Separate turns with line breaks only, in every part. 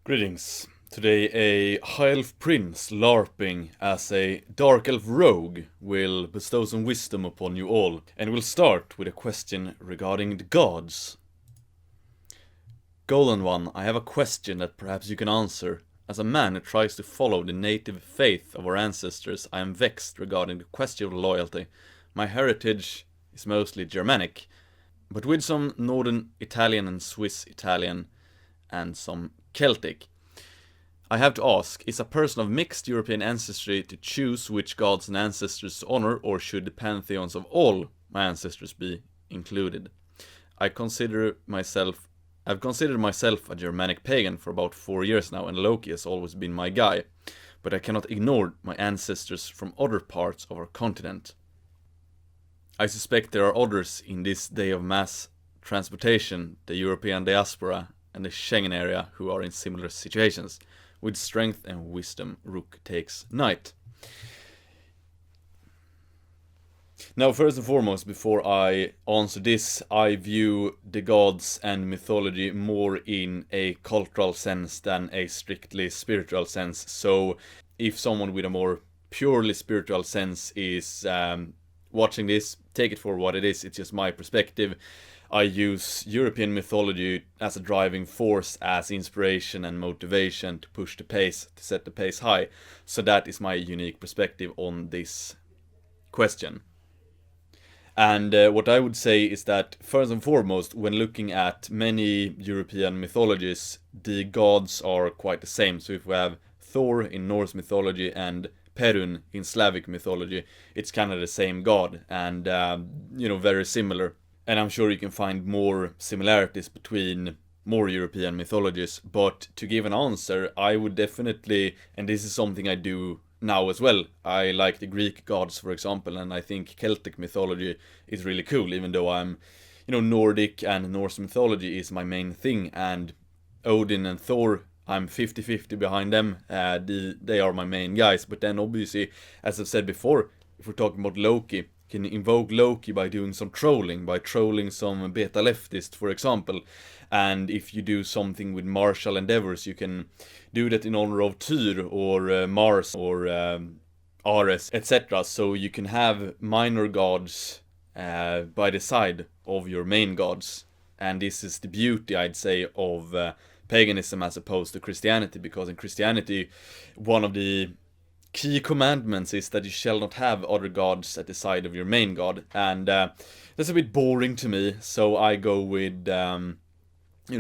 Greetings. Today a High Elf Prince LARPing as a Dark Elf Rogue will bestow some wisdom upon you all, and we'll start with a question regarding the gods. Golden One, I have a question that perhaps you can answer. As a man who tries to follow the native faith of our ancestors, I am vexed regarding the question of loyalty. My heritage is mostly Germanic, but with some Northern Italian and Swiss Italian and some Celtic. I have to ask, is a person of mixed European ancestry to choose which gods and ancestors to honor, or should the pantheons of all my ancestors be included? I've considered myself a Germanic pagan for about 4 years now, and Loki has always been my guy, but I cannot ignore my ancestors from other parts of our continent. I suspect there are others in this day of mass transportation, the European diaspora and the Schengen area, who are in similar situations. With strength and wisdom, Rook takes knight. Now, first and foremost, before I answer this, I view the gods and mythology more in a cultural sense than a strictly spiritual sense. So, if someone with a more purely spiritual sense is watching this, take it for what it is. It's just my perspective. I use European mythology as a driving force, as inspiration and motivation to push the pace, to set the pace high. So that is my unique perspective on this question. And what I would say is that, first and foremost, when looking at many European mythologies, the gods are quite the same. So if we have Thor in Norse mythology and Perun in Slavic mythology, it's kind of the same god, and very similar. And I'm sure you can find more similarities between more European mythologies, but to give an answer, I would definitely, and this is something I do now as well, I like the Greek gods, for example, and I think Celtic mythology is really cool, even though I'm, Nordic and Norse mythology is my main thing, and Odin and Thor, I'm 50-50 behind them. They are my main guys, but then obviously, as I've said before, if we're talking about Loki, can invoke Loki by doing some trolling, by trolling some beta leftist, for example. And if you do something with martial endeavors, you can do that in honor of Tyr or Mars or Ares, etc. So you can have minor gods by the side of your main gods. And this is the beauty, I'd say, of paganism as opposed to Christianity, because in Christianity, one of the key commandments is that you shall not have other gods at the side of your main god, and that's a bit boring to me, so I go with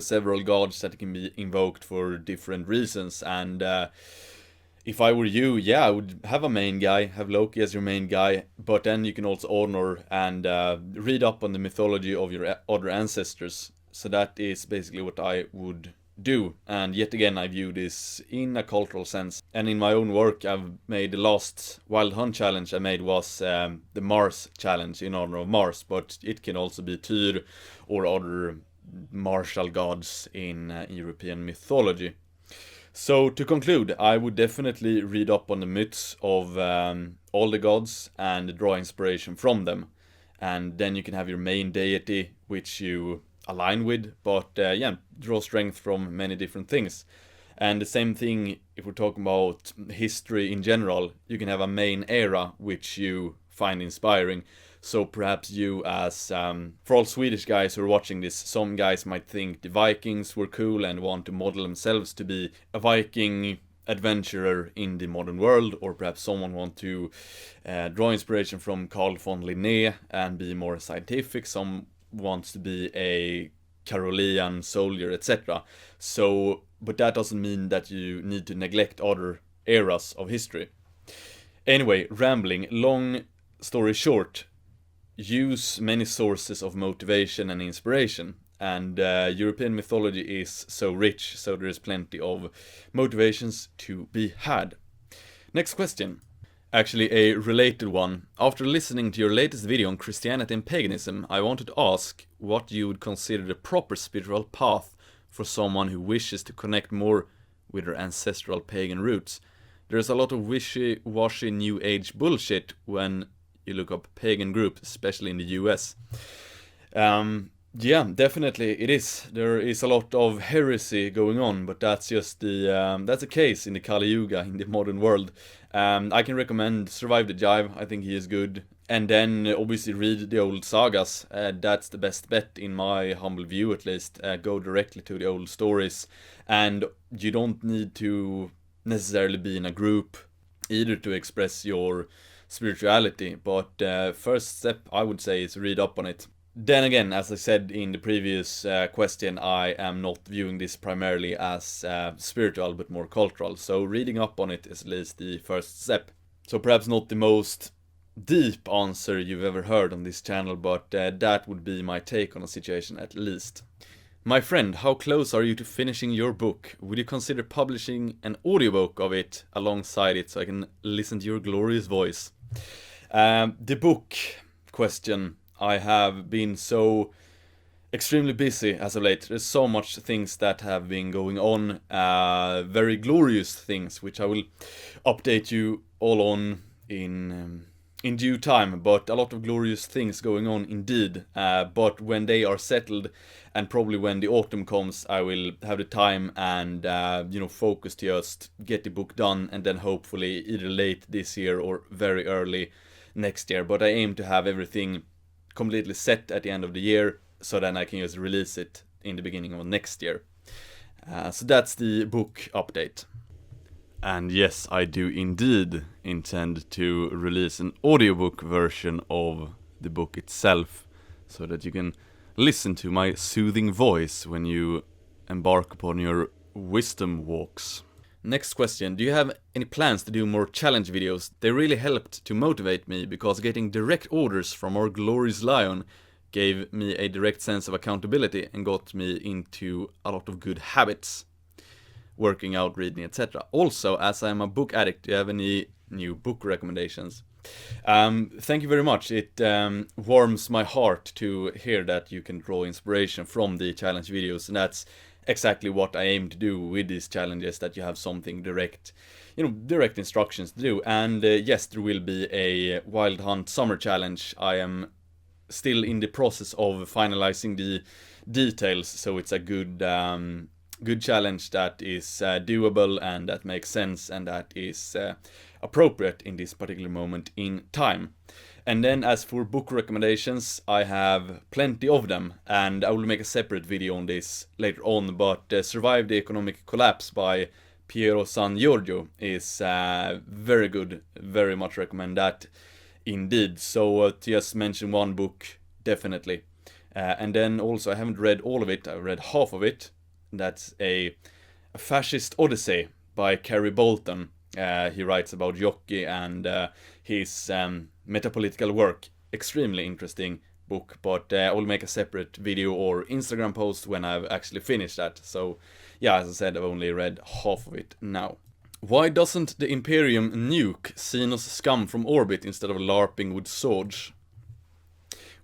several gods that can be invoked for different reasons. And if I were you, I would have a main guy, have Loki as your main guy, but then you can also honor and read up on the mythology of your other ancestors. So that is basically what I would do. And yet again, I view this in a cultural sense. And in my own work, I've made the last Wild Hunt challenge I made was the Mars challenge in honor of Mars, but it can also be Tyr or other martial gods in European mythology. So to conclude, I would definitely read up on the myths of all the gods and draw inspiration from them. And then you can have your main deity, which you align with, but draw strength from many different things. And the same thing if we're talking about history in general, you can have a main era which you find inspiring. So perhaps you, as for all Swedish guys who are watching this, some guys might think the Vikings were cool and want to model themselves to be a Viking adventurer in the modern world, or perhaps someone want to draw inspiration from Carl von Linné and be more scientific. Some wants to be a Carolean soldier, etc. So, but that doesn't mean that you need to neglect other eras of history. Anyway, rambling, long story short, use many sources of motivation and inspiration. And European mythology is so rich, so there is plenty of motivations to be had. Next question. Actually, a related one. After listening to your latest video on Christianity and paganism, I wanted to ask what you would consider the proper spiritual path for someone who wishes to connect more with their ancestral pagan roots. There's a lot of wishy-washy new age bullshit when you look up pagan groups, especially in the US. Yeah, definitely it is. There is a lot of heresy going on, but that's just the case in the Kali Yuga in the modern world. I can recommend Survive the Jive. I think he is good, and then obviously read the old sagas. That's the best bet in my humble view, at least. Go directly to the old stories, and you don't need to necessarily be in a group either to express your spirituality. But first step I would say is read up on it. Then again, as I said in the previous question, I am not viewing this primarily as spiritual but more cultural. So reading up on it is at least the first step. So perhaps not the most deep answer you've ever heard on this channel, but that would be my take on the situation at least. My friend, how close are you to finishing your book? Would you consider publishing an audiobook of it alongside it so I can listen to your glorious voice? The book question. I have been so extremely busy as of late. There's so much things that have been going on, very glorious things, which I will update you all on in due time. But a lot of glorious things going on indeed. But when they are settled, and probably when the autumn comes, I will have the time and focus to just get the book done, and then hopefully either late this year or very early next year. But I aim to have everything completely set at the end of the year, so then I can just release it in the beginning of next year. So that's the book update. And yes, I do indeed intend to release an audiobook version of the book itself, so that you can listen to my soothing voice when you embark upon your wisdom walks. Next question, do you have any plans to do more challenge videos? They really helped to motivate me, because getting direct orders from our glorious lion gave me a direct sense of accountability and got me into a lot of good habits. Working out, reading, etc. Also, as I'm a book addict, do you have any new book recommendations? Thank you very much. It warms my heart to hear that you can draw inspiration from the challenge videos, and that's exactly what I aim to do with these challenges, that you have something direct, direct instructions to do. And yes, there will be a Wild Hunt Summer Challenge. I am still in the process of finalizing the details, so it's a good challenge that is doable and that makes sense and that is appropriate in this particular moment in time. And then as for book recommendations, I have plenty of them, and I will make a separate video on this later on, but Survive the Economic Collapse by Piero San Giorgio is very good, very much recommend that indeed. So to just mention one book, definitely. And then also, I haven't read all of it, I read half of it. That's a Fascist Odyssey by Kerry Bolton. He writes about Jockey and his metapolitical work. Extremely interesting book, but I will make a separate video or Instagram post when I've actually finished that. So yeah, as I said, I've only read half of it now. Why doesn't the Imperium nuke Xenos scum from orbit instead of LARPing with swords?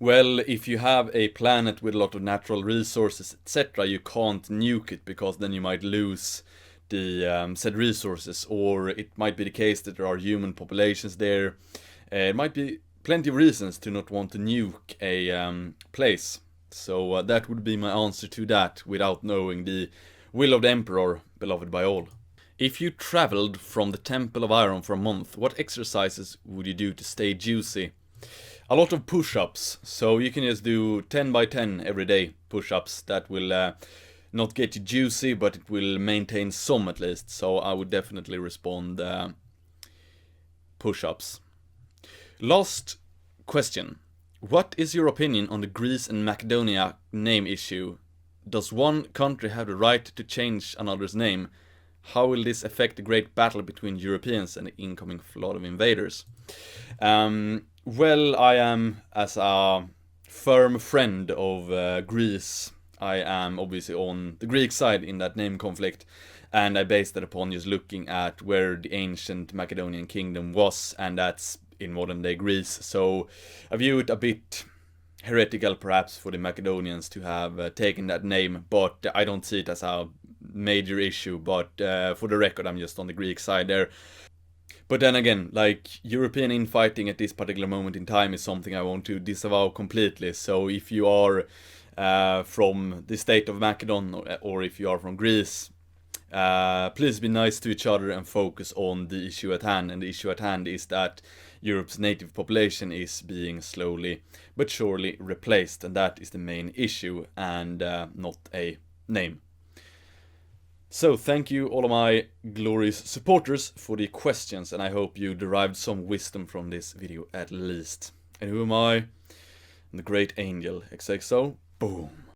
Well, if you have a planet with a lot of natural resources, etc., you can't nuke it, because then you might lose the said resources, or it might be the case that there are human populations there. It might be plenty of reasons to not want to nuke a place. So that would be my answer to that, without knowing the will of the Emperor, beloved by all. If you traveled from the Temple of Iron for a month, what exercises would you do to stay juicy? A lot of push-ups, so you can just do 10 by 10 every day push-ups. That will not get you juicy, but it will maintain some at least. So I would definitely respond push-ups. Last question. What is your opinion on the Greece and Macedonia name issue? Does one country have the right to change another's name? How will this affect the great battle between Europeans and the incoming flood of invaders? Well, I am, as a firm friend of Greece, I am obviously on the Greek side in that name conflict, and I based that upon just looking at where the ancient Macedonian kingdom was, and that's in modern day Greece. So I view it a bit heretical perhaps for the Macedonians to have taken that name, but I don't see it as a major issue. But for the record, I'm just on the Greek side there. But then again, like, European infighting at this particular moment in time is something I want to disavow completely. So if you are from the state of Macedon, or if you are from Greece, please be nice to each other and focus on the issue at hand. And the issue at hand is that Europe's native population is being slowly but surely replaced, and that is the main issue, and not a name. So thank you all of my glorious supporters for the questions, and I hope you derived some wisdom from this video at least. And who am I? The great angel XXO. Boom.